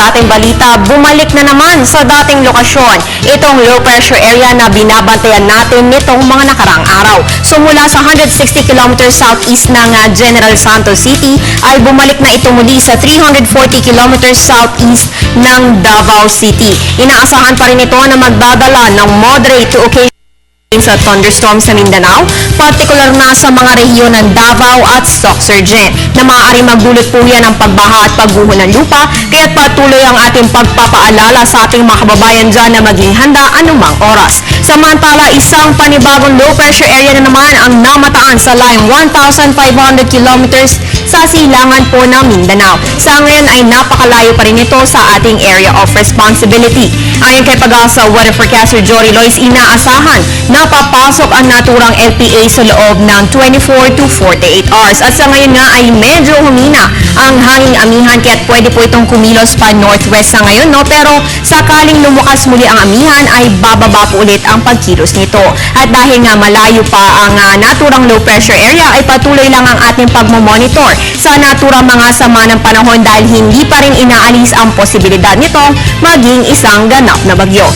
sa ating balita, bumalik na naman sa dating lokasyon itong low pressure area na binabantayan natin nitong mga nakaraang araw. So mula sa 160 kilometers southeast ng General Santos City ay bumalik na ito muli sa 340 kilometers southeast ng Davao City. Inaasahan pa rin ito na magdadala ng moderate to occasional sa thunderstorm sa Mindanao, partikular na sa mga rehiyon ng Davao at Sorsogon na maaari magdulot po yan ng pagbaha at pagguho ng lupa, kaya't patuloy ang ating pagpapaalala sa ating mga kababayan dyan na maging handa anumang oras. Samantala, isang panibagong low pressure area na naman ang namataan sa line 1,500 kilometers sa silangan po ng Mindanao. Sa ngayon ay napakalayo pa rin ito sa ating area of responsibility. Ayon kay Pag-asa Weather Forecaster Jory Lois, inaasahan na papasok ang naturang LPA sa loob ng 24 to 48 hours. At sa ngayon nga ay medyo humina ang hanging amihan kaya't pwede po itong kumilos pa northwest sa ngayon, no? Pero sakaling lumukas muli ang amihan ay bababa po ulit ang pagkilos nito. At dahil nga malayo pa ang naturang low pressure area ay patuloy lang ang ating pagmomonitor sa naturang mga sama ng panahon dahil hindi pa rin inaalis ang posibilidad nitong maging isang ganap na bagyo.